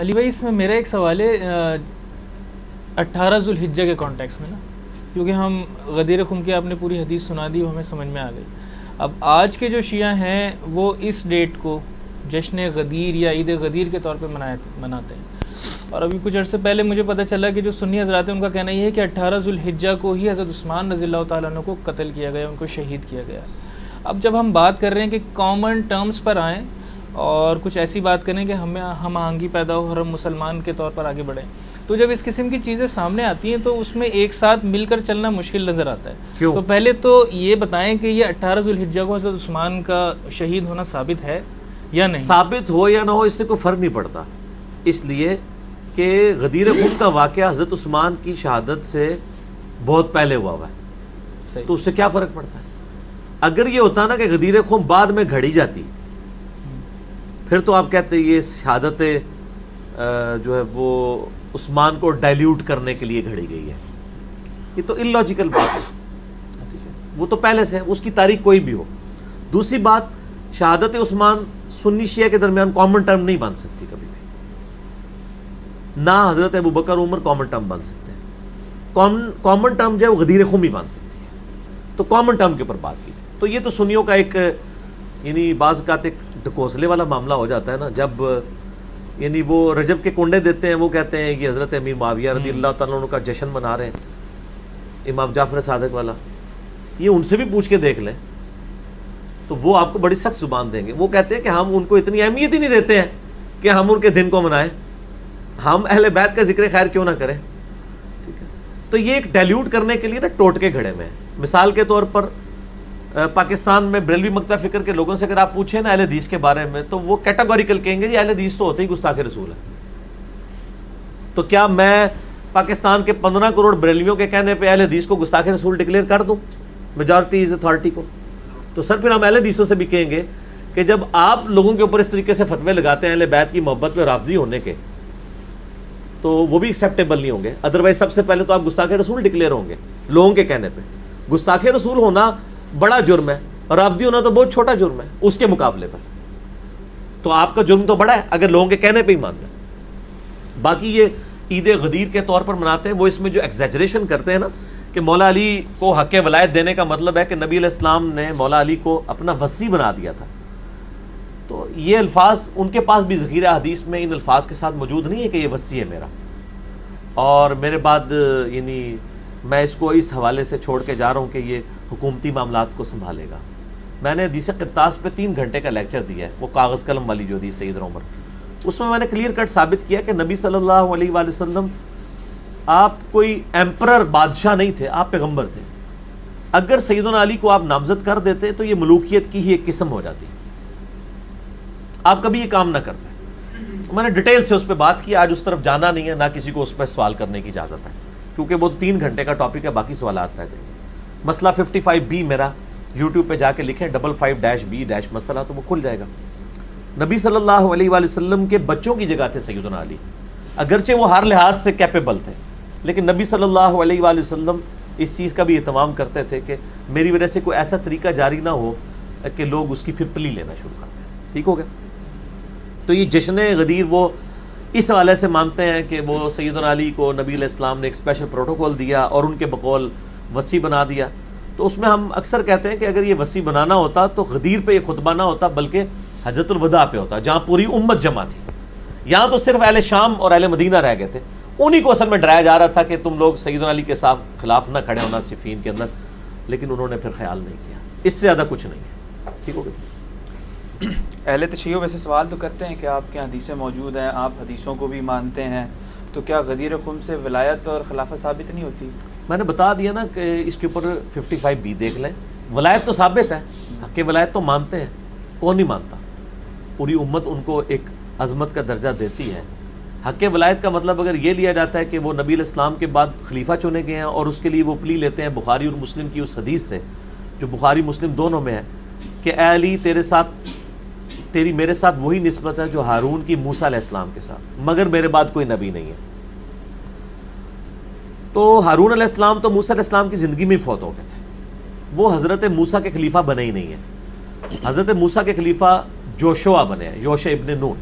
علی بھائی اس میں میرا ایک سوال ہے 18 ذوالحجہ کے کانٹیکس میں نا، کیونکہ ہم غدیر خم کی آپ نے پوری حدیث سنا دی، وہ ہمیں سمجھ میں آ گئی. اب آج کے جو شیعہ ہیں وہ اس ڈیٹ کو جشن غدیر یا عید غدیر کے طور پہ مناتے ہیں، اور ابھی کچھ عرصے پہلے مجھے پتہ چلا کہ جو سنی حضرات ہیں ان کا کہنا یہ ہے کہ 18 ذوالحجہ کو ہی حضرت عثمان رضی اللہ تعالیٰ عنہ کو قتل کیا گیا، ان کو شہید کیا گیا. اب جب ہم بات کر رہے ہیں کہ کامن ٹرمز پر آئیں اور کچھ ایسی بات کریں کہ ہمیں ہم آہنگی پیدا ہو اور ہم مسلمان کے طور پر آگے بڑھیں، تو جب اس قسم کی چیزیں سامنے آتی ہیں تو اس میں ایک ساتھ مل کر چلنا مشکل نظر آتا ہے. کیوں؟ تو پہلے تو یہ بتائیں کہ یہ 18 ذوالحجہ کو حضرت عثمان کا شہید ہونا ثابت ہے یا نہیں؟ ثابت ہو یا نہ ہو اس سے کوئی فرق نہیں پڑتا، اس لیے کہ غدیر خم کا واقعہ حضرت عثمان کی شہادت سے بہت پہلے ہوا ہے، صحیح. تو اس سے کیا فرق پڑتا ہے؟ اگر یہ ہوتا نا کہ غدیر خم بعد میں گھڑی جاتی، پھر تو آپ کہتے ہیں یہ شہادت جو ہے وہ عثمان کو ڈائلیوٹ کرنے کے لیے گھڑی گئی ہے. یہ تو اللاجیکل بات ہے، وہ تو پہلے سے ہے، اس کی تاریخ کوئی بھی ہو. دوسری بات، شہادت عثمان سنی شیعہ کے درمیان کامن ٹرم نہیں بن سکتی کبھی بھی، نہ حضرت ابوبکر عمر کامن ٹرم بن سکتے ہیں. کامن ٹرم جو ہے وہ غدیر خم ہی بن سکتی ہے. تو کامن ٹرم کے اوپر بات کی جائے تو یہ تو سنیوں کا ایک یعنی بعض اوقات ایک ڈکوسلے والا معاملہ ہو جاتا ہے نا، جب یعنی وہ رجب کے کنڈے دیتے ہیں، وہ کہتے ہیں کہ حضرت امیر معاویہ رضی اللہ تعالیٰ عنہ کا جشن منا رہے ہیں، امام جعفر صادق والا. یہ ان سے بھی پوچھ کے دیکھ لیں تو وہ آپ کو بڑی سخت زبان دیں گے. وہ کہتے ہیں کہ ہم ان کو اتنی اہمیت ہی نہیں دیتے ہیں کہ ہم ان کے دن کو منائیں، ہم اہل بیت کا ذکر خیر کیوں نہ کریں. ٹھیک ہے، تو یہ ایک ڈائلیوٹ کرنے کے لیے نا ٹوٹکے گھڑے میں ہیں. مثال کے طور پر پاکستان میں بریلوی مکتب فکر کے لوگوں سے اگر آپ پوچھیں نا اہل حدیث کے بارے میں تو وہ کیٹاگوریکل کہیں گے جی اہل حدیث تو ہوتے ہی گستاخ رسول ہے. تو کیا میں پاکستان کے 15 کروڑ بریلویوں کے کہنے پہ اہل حدیث کو گستاخ رسول ڈکلیئر کر دوں میجورٹی از اتھارٹی کو؟ تو سر پھر ہم اہل حدیثوں سے بھی کہیں گے کہ جب آپ لوگوں کے اوپر اس طریقے سے فتوے لگاتے ہیں اہل بیت کی محبت میں رافضی ہونے کے، تو وہ بھی ایکسیپٹیبل نہیں ہوں گے. ادروائز سب سے پہلے تو آپ گستاخ رسول ڈکلیئر ہوں گے لوگوں کے کہنے پہ. گستاخ رسول ہونا بڑا جرم ہے اور رافضی ہونا تو بہت چھوٹا جرم ہے اس کے مقابلے پر. تو آپ کا جرم تو بڑا ہے اگر لوگوں کے کہنے پہ ہی مان لیں. باقی یہ عید غدیر کے طور پر مناتے ہیں، وہ اس میں جو ایگزیجریشن کرتے ہیں نا کہ مولا علی کو حق ولایت دینے کا مطلب ہے کہ نبی علیہ السلام نے مولا علی کو اپنا وصی بنا دیا تھا. تو یہ الفاظ ان کے پاس بھی ذخیرہ حدیث میں ان الفاظ کے ساتھ موجود نہیں ہے کہ یہ وصی ہے میرا اور میرے بعد یعنی میں اس کو اس حوالے سے چھوڑ کے جا رہا ہوں کہ یہ حکومتی معاملات کو سنبھالے گا. میں نے حدیث قرطاس پہ 3 گھنٹے کا لیکچر دیا ہے، وہ کاغذ قلم والی جو حدیث سید عمر، اس میں نے کلیئر کٹ ثابت کیا کہ نبی صلی اللہ علیہ وآلہ وسلم آپ کوئی ایمپرر بادشاہ نہیں تھے، آپ پیغمبر تھے. اگر سیدنا علی کو آپ نامزد کر دیتے تو یہ ملوکیت کی ہی ایک قسم ہو جاتی. آپ کبھی یہ کام نہ کرتے. میں نے ڈیٹیل سے اس پہ بات کی، آج اس طرف جانا نہیں ہے، نہ کسی کو اس پہ سوال کرنے کی اجازت ہے کیونکہ وہ تو 3 گھنٹے کا ٹاپک ہے، باقی سوالات رہ جائیں گے. مسئلہ 55B میرا یوٹیوب پہ جا کے لکھیں 55-B- مسئلہ تو وہ کھل جائے گا. نبی صلی اللہ علیہ وآلہ وسلم کے بچوں کی جگہ تھے سیدنا علی، اگرچہ وہ ہر لحاظ سے کیپیبل تھے لیکن نبی صلی اللہ علیہ وآلہ وسلم اس چیز کا بھی اہتمام کرتے تھے کہ میری وجہ سے کوئی ایسا طریقہ جاری نہ ہو کہ لوگ اس کی پھر پلی لینا شروع کرتے ہیں. ٹھیک ہو گیا؟ تو یہ جشن غدیر وہ اس حوالے سے مانتے ہیں کہ وہ سیدنا علی کو نبی علیہ السلام نے ایک اسپیشل پروٹوکول دیا اور ان کے بقول وصی بنا دیا. تو اس میں ہم اکثر کہتے ہیں کہ اگر یہ وصی بنانا ہوتا تو غدیر پہ یہ خطبہ نہ ہوتا بلکہ حجۃ الوداع پہ ہوتا جہاں پوری امت جمع تھی. یہاں تو صرف اہل شام اور اہل مدینہ رہ گئے تھے، انہی کو اصل میں ڈرایا جا رہا تھا کہ تم لوگ سیدنا علی کے خلاف نہ کھڑے ہونا صفین کے اندر، لیکن انہوں نے پھر خیال نہیں کیا. اس سے زیادہ کچھ نہیں ہے. ٹھیک ہو گیا؟ اہل تشیع ویسے سوال تو کرتے ہیں کہ آپ کے حدیثیں موجود ہیں، آپ حدیثوں کو بھی مانتے ہیں، تو کیا غدیر خم سے ولایت اور خلافت ثابت نہیں ہوتی؟ میں نے بتا دیا نا کہ اس کے اوپر 55B دیکھ لیں. ولایت تو ثابت ہے، حق ولایت تو مانتے ہیں، کون نہیں مانتا؟ پوری امت ان کو ایک عظمت کا درجہ دیتی ہے. حق ولایت کا مطلب اگر یہ لیا جاتا ہے کہ وہ نبی علیہ السلام کے بعد خلیفہ چنے گئے ہیں اور اس کے لیے وہ پلی لیتے ہیں بخاری اور مسلم کی اس حدیث سے جو بخاری مسلم دونوں میں ہے کہ اے علی تیری میرے ساتھ وہی نسبت ہے جو ہارون کی موسیٰ علیہ السلام کے ساتھ، مگر میرے بعد کوئی نبی نہیں ہے. تو ہارون علیہ السلام تو موسیٰ علیہ السلام کی زندگی میں ہی فوت ہو گئے تھے، وہ حضرت موسیٰ کے خلیفہ بنے ہی نہیں ہیں. حضرت موسیٰ کے خلیفہ جوشوا بنے ہیں، یوشع ابن نون.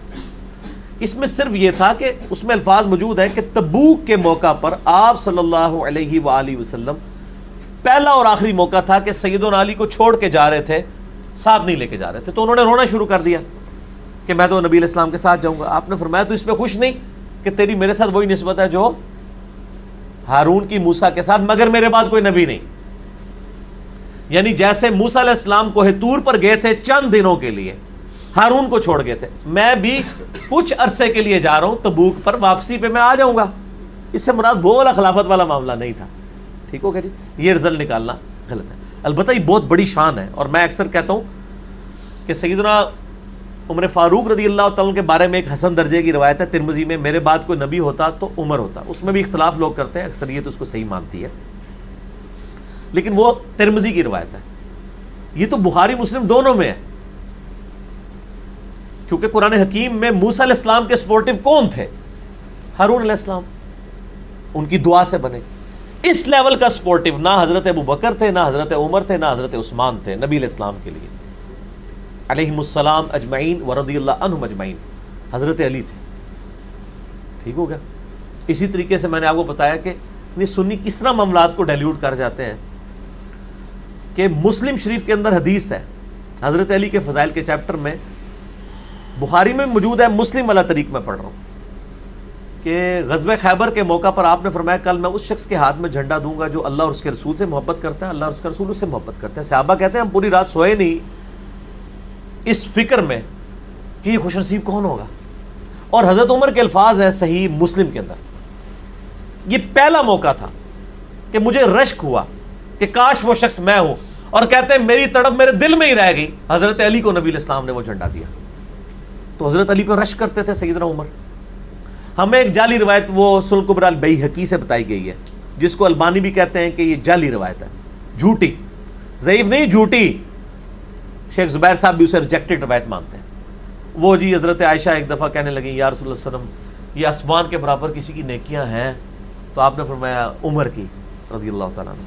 اس میں صرف یہ تھا کہ اس میں الفاظ موجود ہیں کہ تبوک کے موقع پر آپ صلی اللہ علیہ وآلہ وسلم پہلا اور آخری موقع تھا کہ سیدنا علی کو چھوڑ کے جا رہے تھے، ساتھ نہیں لے کے جا رہے تھے، تو انہوں نے رونا شروع کر دیا کہ میں تو نبی علیہ السلام کے ساتھ جاؤں گا. آپ نے فرمایا تو اس پہ خوش نہیں کہ تیری میرے ساتھ وہی نسبت ہے جو ہارون کی موسیٰ کے ساتھ، مگر میرے بعد کوئی نبی نہیں. یعنی جیسے موسیٰ علیہ السلام کوہ طور پر گئے تھے چند دنوں کے لیے، ہارون کو چھوڑ گئے تھے، میں بھی کچھ عرصے کے لیے جا رہا ہوں تبوک پر، واپسی پہ میں آ جاؤں گا. اس سے مراد وہ والا خلافت والا معاملہ نہیں تھا. ٹھیک ہو گیا جی؟ یہ رزلٹ نکالنا غلط ہے. البتہ یہ بہت بڑی شان ہے، اور میں اکثر کہتا ہوں کہ سیدنا عمر فاروق رضی اللہ تعالیٰ کے بارے میں ایک حسن درجے کی روایت ہے ترمذی میں، میرے بعد کوئی نبی ہوتا تو عمر ہوتا. اس میں بھی اختلاف لوگ کرتے ہیں، اکثریت اس کو صحیح مانتی ہے، لیکن وہ ترمذی کی روایت ہے. یہ تو بخاری مسلم دونوں میں ہے، کیونکہ قرآن حکیم میں موسیٰ علیہ السلام کے سپورٹیو کون تھے؟ ہارون علیہ السلام. ان کی دعا سے بنے. اس لیول کا سپورٹیو نہ حضرت ابو بکر تھے، نہ حضرت عمر تھے، نہ حضرت عثمان تھے نبی علیہ السلام کے لیے علیہم السلام اجمعین ورضی اللہ عنہم اجمعین. حضرت علی تھے. ٹھیک ہو گیا؟ اسی طریقے سے میں نے آپ کو بتایا کہ سنی کس طرح معاملات کو ڈائلیوٹ کر جاتے ہیں کہ مسلم شریف کے اندر حدیث ہے حضرت علی کے فضائل کے چیپٹر میں، بخاری میں موجود ہے، مسلم والا طریق میں پڑھ رہا ہوں کہ غزوہ خیبر کے موقع پر آپ نے فرمایا کل میں اس شخص کے ہاتھ میں جھنڈا دوں گا جو اللہ اور اس کے رسول سے محبت کرتا ہے، اللہ اور اس کا رسول اس سے محبت کرتے ہیں. صحابہ کہتے ہیں ہم پوری رات سوئے نہیں اس فکر میں کہ یہ خوش نصیب کون ہوگا. اور حضرت عمر کے الفاظ ہیں صحیح مسلم کے اندر، یہ پہلا موقع تھا کہ مجھے رشک ہوا کہ کاش وہ شخص میں ہوں، اور کہتے ہیں میری تڑپ میرے دل میں ہی رہ گئی. حضرت علی کو نبی علیہ السلام نے وہ جھنڈا دیا، تو حضرت علی پہ رشک کرتے تھے سیدنا عمر. ہمیں ایک جعلی روایت وہ سنن کبری البیہقی سے بتائی گئی ہے، جس کو البانی بھی کہتے ہیں کہ یہ جعلی روایت ہے، جھوٹی، ضعیف نہیں جھوٹی. شیخ زبیر صاحب بھی اسے ریجیکٹڈ روایت مانتے ہیں. وہ جی حضرت عائشہ ایک دفعہ کہنے لگیں یا رسول اللہ صلی اللہ علیہ وسلم یہ آسمان کے برابر کسی کی نیکیاں ہیں؟ تو آپ نے فرمایا عمر کی رضی اللہ تعالیٰ عنہ.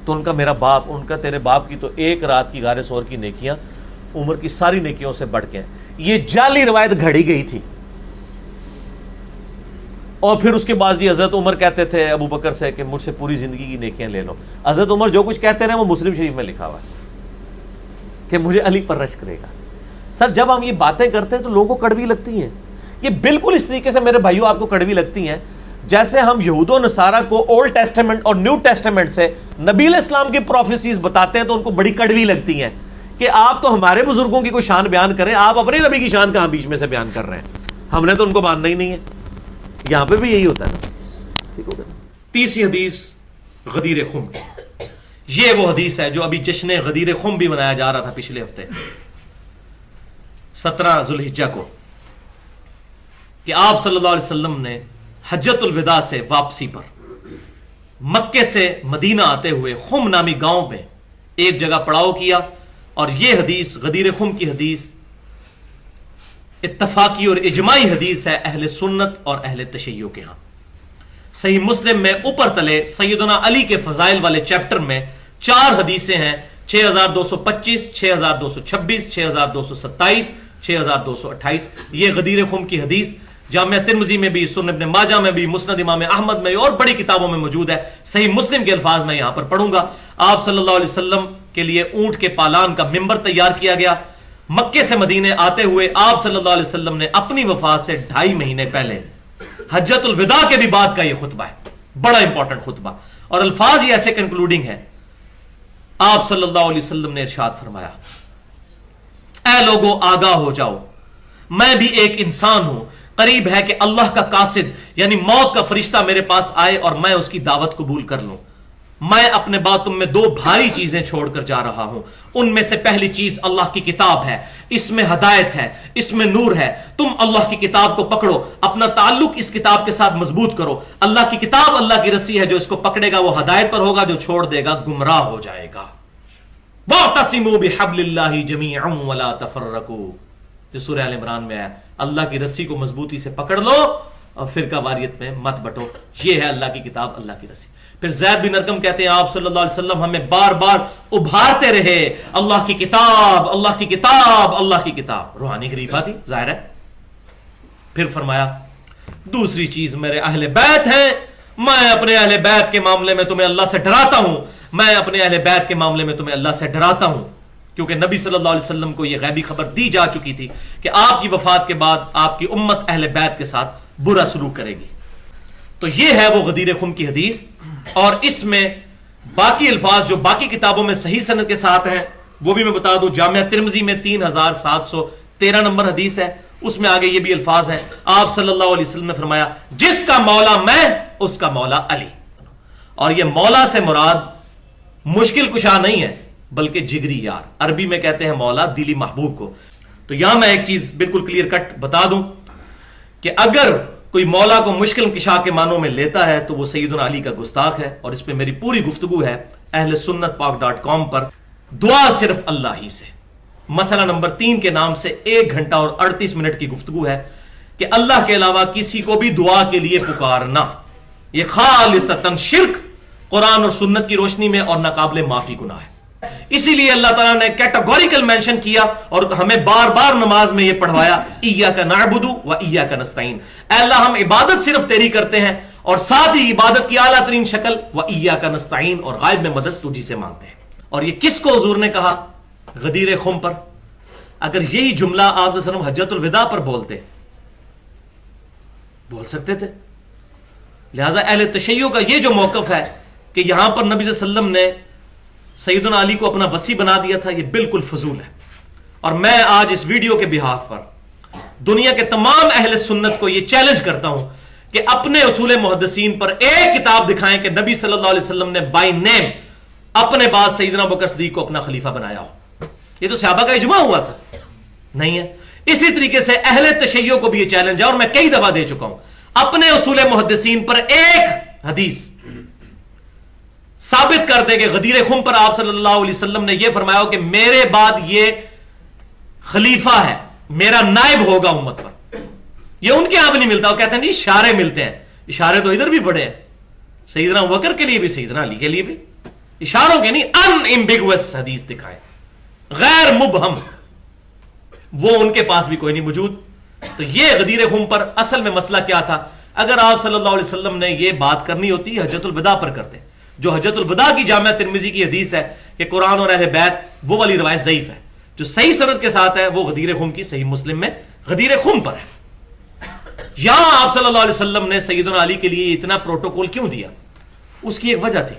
تو ان کا میرا باپ، ان کا تیرے باپ کی تو ایک رات کی غار ثور کی نیکیاں عمر کی ساری نیکیوں سے بڑھ کے ہیں. یہ جعلی روایت گھڑی گئی تھی. اور پھر اس کے بعد جی حضرت عمر کہتے تھے ابو بکر سے کہ مجھ سے پوری زندگی کی نیکیاں لے لو. حضرت عمر جو کچھ کہتے رہے وہ مسلم شریف میں لکھا ہوا ہے کہ مجھے علی پر رشک کرے گا. سر جب ہم یہ باتیں کرتے ہیں تو لوگوں کو کڑوی لگتی ہیں. یہ بالکل اس طریقے سے میرے بھائیوں آپ کو کڑوی لگتی ہیں جیسے ہم یہود و نصارہ کو اولڈ ٹیسٹمنٹ اور نیو ٹیسٹمنٹ سے نبی علیہ السلام کی پروفیسیز بتاتے ہیں تو ان کو بڑی کڑوی لگتی ہیں کہ آپ تو ہمارے بزرگوں کی کوئی شان بیان کریں، آپ اپنے نبی کی شان کہاں بیچ میں سے بیان کر رہے ہیں؟ ہم نے تو ان کو ماننا ہی نہیں ہے. یہاں پہ بھی یہی ہوتا ہے نا. ٹھیک ہوگا. تیسری حدیث غدیر خم. یہ وہ حدیث ہے جو ابھی جشن غدیر خم بھی منایا جا رہا تھا پچھلے ہفتے 17 ذوالحجہ کو، کہ آپ صلی اللہ علیہ وسلم نے حجۃ الوداع سے واپسی پر مکے سے مدینہ آتے ہوئے خم نامی گاؤں میں ایک جگہ پڑاؤ کیا. اور یہ حدیث غدیر خم کی حدیث اتفاقی اور اجماعی حدیث ہے اہل سنت اور اہل تشیع کے ہاں. صحیح مسلم میں اوپر تلے سیدنا علی کے فضائل والے چیپٹر میں 4 حدیثیں ہیں، 6225، 6226، 6227، 6228. یہ غدیر خم کی حدیث جامعہ ترمذی میں بھی، سنن ابن ماجہ میں بھی، مسند امام احمد میں اور بڑی کتابوں میں موجود ہے. صحیح مسلم کے الفاظ میں یہاں پر پڑھوں گا. آپ صلی اللہ علیہ وسلم کے لیے اونٹ کے پالان کا ممبر تیار کیا گیا. مکے سے مدینے آتے ہوئے آپ صلی اللہ علیہ وسلم نے اپنی وفات سے 2.5 مہینے پہلے حجۃ الوداع کے بھی بعد کا یہ خطبہ ہے، بڑا امپورٹنٹ خطبہ، اور الفاظ یہ ایسے کنکلوڈنگ ہے. آپ صلی اللہ علیہ وسلم نے ارشاد فرمایا، اے لوگو آگاہ ہو جاؤ، میں بھی ایک انسان ہوں. قریب ہے کہ اللہ کا قاصد یعنی موت کا فرشتہ میرے پاس آئے اور میں اس کی دعوت قبول کر لوں. میں اپنے بعد تم میں 2 بھاری چیزیں چھوڑ کر جا رہا ہوں. ان میں سے پہلی چیز اللہ کی کتاب ہے، اس میں ہدایت ہے، اس میں نور ہے. تم اللہ کی کتاب کو پکڑو، اپنا تعلق اس کتاب کے ساتھ مضبوط کرو. اللہ کی کتاب اللہ کی رسی ہے، جو اس کو پکڑے گا وہ ہدایت پر ہوگا، جو چھوڑ دے گا گمراہ ہو جائے گا. وَاعْتَصِمُوا بِحَبْلِ اللَّهِ جَمِيعًا وَلَا تَفَرَّقُوا، جو سورہ آل عمران میں ہے. اللہ کی رسی کو مضبوطی سے پکڑ لو اور فرقہ واریت میں مت بٹو. یہ ہے اللہ کی کتاب، اللہ کی رسی. پھر زید بن ارقم کہتے ہیں آپ صلی اللہ علیہ وسلم ہمیں بار بار ابھارتے رہے، اللہ کی کتاب، اللہ کی کتاب، اللہ کی کتاب. روحانی خلیفہ تھی ظاہر ہے. پھر فرمایا دوسری چیز میرے اہل بیت ہیں، میں اپنے اہل بیت کے معاملے میں تمہیں اللہ سے ڈراتا ہوں، میں اپنے اہل بیت کے معاملے میں تمہیں اللہ سے ڈراتا ہوں، کیونکہ نبی صلی اللہ علیہ وسلم کو یہ غیبی خبر دی جا چکی تھی کہ آپ کی وفات کے بعد آپ کی امت اہل بیت کے ساتھ برا سلوک کرے گی۔ تو یہ ہے وہ غدیر خم کی حدیث، اور اس میں باقی الفاظ جو باقی کتابوں میں صحیح سند کے ساتھ ہیں وہ بھی میں بتا دوں۔ جامعہ ترمذی میں 3713 نمبر حدیث ہے، اس میں آگے یہ بھی الفاظ ہیں، آپ صلی اللہ علیہ وسلم نے فرمایا جس کا مولا میں اس کا مولا علی۔ اور یہ مولا سے مراد مشکل کشا نہیں ہے بلکہ جگری یار، عربی میں کہتے ہیں مولا دلی محبوب کو۔ تو یہاں میں ایک چیز بالکل کلیئر کٹ بتا دوں کہ اگر کوئی مولا کو مشکل کشا کے معنوں میں لیتا ہے تو وہ سیدنا علی کا گستاخ ہے، اور اس پہ میری پوری گفتگو ہے اہل سنت پاک.com پر۔ دعا صرف اللہ ہی سے، مسئلہ نمبر 3 کے نام سے 1 گھنٹہ اور 38 منٹ کی گفتگو ہے کہ اللہ کے علاوہ کسی کو بھی دعا کے لیے پکارنا یہ خالصتاً شرک، قرآن اور سنت کی روشنی میں اور ناقابل معافی گناہ ہے۔ اسی لیے اللہ تعالیٰ نے کیٹاگوریکل مینشن کیا اور ہمیں بار بار نماز میں یہ پڑھوایا ایاک نعبد و ایاک نستعین، اے اللہ ہم عبادت صرف تیری کرتے ہیں، اور ساتھ ہی عبادت کی اعلیٰ ترین شکل و ایاک نستعین، اور غائب میں مدد تجھی سے مانگتے ہیں۔ اور یہ کس کو حضور نے کہا؟ غدیر خم پر۔ اگر یہی جملہ آپ صلی اللہ علیہ وسلم حجۃ الوداع پر بول سکتے تھے۔ لہذا اہل تشیع کا یہ جو موقف ہے کہ یہاں پر نبی صلی اللہ علیہ وسلم نے سیدنا علی کو اپنا وصی بنا دیا تھا، یہ بالکل فضول ہے۔ اور میں آج اس ویڈیو کے بہاف پر دنیا کے تمام اہل سنت کو یہ چیلنج کرتا ہوں کہ اپنے اصول محدثین پر ایک کتاب دکھائیں کہ نبی صلی اللہ علیہ وسلم نے بائی نیم اپنے بعد سیدنا ابوبکر صدیق کو اپنا خلیفہ بنایا ہو۔ یہ تو صحابہ کا اجماع ہوا تھا، نہیں ہے۔ اسی طریقے سے اہل تشیع کو بھی یہ چیلنج ہے، اور میں کئی دفعہ دے چکا ہوں، اپنے اصول محدثین پر ایک حدیث ثابت کر دے کہ غدیر خم پر آپ صلی اللہ علیہ وسلم نے یہ فرمایا ہو کہ میرے بعد یہ خلیفہ ہے، میرا نائب ہوگا امت پر۔ یہ ان کے یہاں بھی نہیں ملتا، وہ کہتے ہیں جی اشارے ملتے ہیں، اشارے تو ادھر بھی پڑے ہیں، سیدنا ابوبکر کے لیے بھی سیدنا علی کے لیے بھی، اشاروں کے نہیں، ان ایمبیگوس حدیث دکھائے، غیر مبہم، وہ ان کے پاس بھی کوئی نہیں موجود۔ تو یہ غدیر خم پر اصل میں مسئلہ کیا تھا؟ اگر آپ صلی اللہ علیہ وسلم نے یہ بات کرنی ہوتی حجۃ الوداع پر کرتے، جو حجۃ الوداع کی جامعہ ترمذی کی حدیث ہے کہ قرآن اور اہل بیت، وہ والی روایت ضعیف ہے۔ جو صحیح سند کے ساتھ ہے وہ غدیر خم کی صحیح مسلم میں غدیر خم پر ہے۔ یہاں آپ صلی اللہ علیہ وسلم نے سیدنا علی کے لیے اتنا پروٹوکول کیوں دیا؟ اس کی ایک وجہ تھی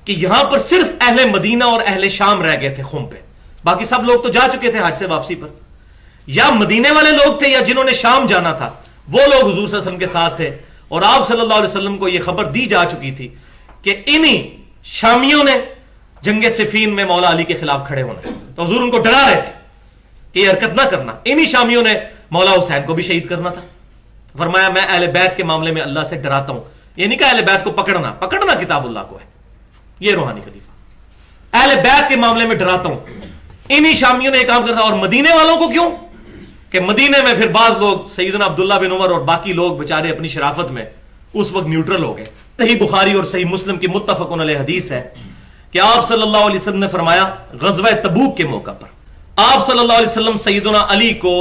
کہ یہاں پر صرف اہل مدینہ اور اہل شام رہ گئے تھے خم پہ، باقی سب لوگ تو جا چکے تھے حج سے واپسی پر۔ یا مدینے والے لوگ تھے یا جنہوں نے شام جانا تھا وہ لوگ حضور صلی اللہ علیہ وسلم کے ساتھ تھے، اور آپ صلی اللہ علیہ وسلم کو یہ خبر دی جا چکی تھی کہ انہی شامیوں نے جنگ صفین میں مولا علی کے خلاف کھڑے ہونا ہے، تو حضور ان کو ڈرا رہے تھے کہ یہ حرکت نہ کرنا۔ انہی شامیوں نے مولا حسین کو بھی شہید کرنا تھا۔ فرمایا میں اہل بیت کے معاملے میں اللہ سے ڈراتا ہوں، یہ نہیں کہا اہل بیت کو پکڑنا کتاب اللہ کو ہے، یہ روحانی خلیفہ، اہل بیت کے معاملے میں ڈراتا ہوں۔ انہی شامیوں نے یہ کام کرتا، اور مدینے والوں کو کیوں؟ کہ مدینے میں پھر بعض لوگ سیدنا عبداللہ بن عمر اور باقی لوگ بچارے اپنی شرافت میں اس وقت نیوٹرل ہو گئے۔ صحیح بخاری اور صحیح مسلم کی متفقن علیہ حدیث ہے کہ آپ صلی اللہ علیہ وسلم نے فرمایا غزوہ تبوک کے موقع پر آپ صلی اللہ علیہ وسلم سیدنا علی کو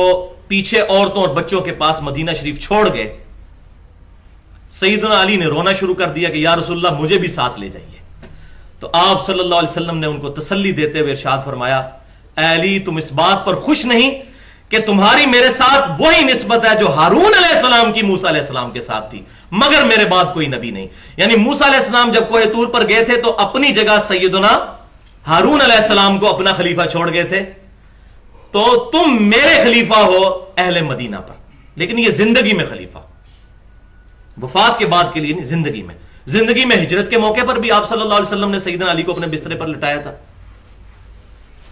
پیچھے عورتوں اور بچوں کے پاس مدینہ شریف چھوڑ گئے۔ سیدنا علی نے رونا شروع کر دیا کہ یا رسول اللہ مجھے بھی ساتھ لے جائیے۔ تو آپ صلی اللہ علیہ وسلم نے ان کو تسلی دیتے ہوئے ارشاد فرمایا اے علی تم اس بات پر خوش نہیں کہ تمہاری میرے ساتھ وہی نسبت ہے جو ہارون علیہ السلام کی موسیٰ علیہ السلام کے ساتھ تھی، مگر میرے بعد کوئی نبی نہیں۔ یعنی موسیٰ علیہ السلام جب کوہ طور پر گئے تھے تو اپنی جگہ سیدنا ہارون علیہ السلام کو اپنا خلیفہ چھوڑ گئے تھے، تو تم میرے خلیفہ ہو اہل مدینہ پر، لیکن یہ زندگی میں خلیفہ، وفات کے بعد کے لیے نہیں، زندگی میں ہجرت کے موقع پر بھی آپ صلی اللہ علیہ وسلم نے سیدنا علی کو اپنے بسترے پر لٹایا تھا۔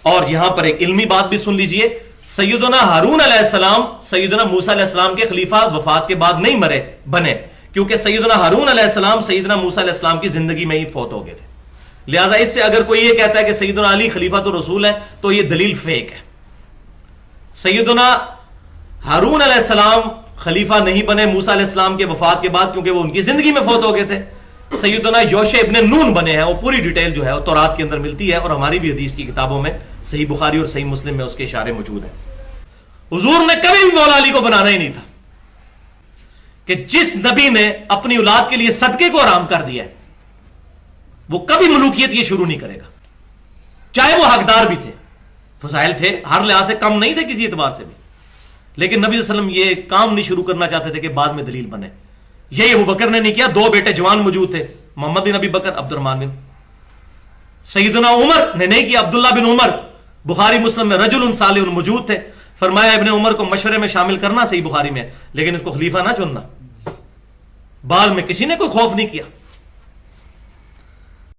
اور یہاں پر ایک علمی بات بھی سن لیجئے، سیدنا ہارون علیہ السلام سیدنا موسیٰ علیہ السلام کے خلیفہ وفات کے بعد نہیں بنے، کیونکہ سیدنا ہارون علیہ السلام سیدنا موسیٰ علیہ السلام کی زندگی میں ہی فوت ہو گئے تھے۔ لہٰذا اس سے اگر کوئی یہ کہتا ہے کہ سیدنا علی خلیفہ تو رسول ہے تو یہ دلیل فیک ہے۔ سیدنا ہارون علیہ السلام خلیفہ نہیں بنے موسیٰ علیہ السلام کے وفات کے بعد، کیونکہ وہ ان کی زندگی میں فوت ہو گئے تھے۔ سیدنا یوشع ابن نون بنے ہیں، وہ پوری ڈیٹیل جو ہے وہ تورات کے اندر ملتی ہے، اور ہماری بھی حدیث کی کتابوں میں صحیح بخاری اور صحیح مسلم میں اس کے اشارے موجود ہیں۔ حضور نے کبھی بھی مولا علی کو بنانا ہی نہیں تھا، کہ جس نبی نے اپنی اولاد کے لیے صدقے کو حرام کر دیا ہے وہ کبھی ملوکیت یہ شروع نہیں کرے گا، چاہے وہ حقدار بھی تھے، فضائل تھے، ہر لحاظ سے کم نہیں تھے کسی اعتبار سے بھی، لیکن نبی صلی اللہ علیہ وسلم یہ کام نہیں شروع کرنا چاہتے تھے کہ بعد میں دلیل بنے. یہی ابو بکر نے نہیں کیا. 2 بیٹے جوان موجود تھے، محمد بن ابی بکر، عبد الرحمن بن. سیدنا عمر نے نہیں کیا. عبداللہ بن عمر بخاری مسلم میں رجل صالح موجود تھے، فرمایا ابن عمر کو مشورے میں شامل کرنا، صحیح بخاری میں، لیکن اس کو خلیفہ نہ چننا. بعد میں کسی نے کوئی خوف نہیں کیا.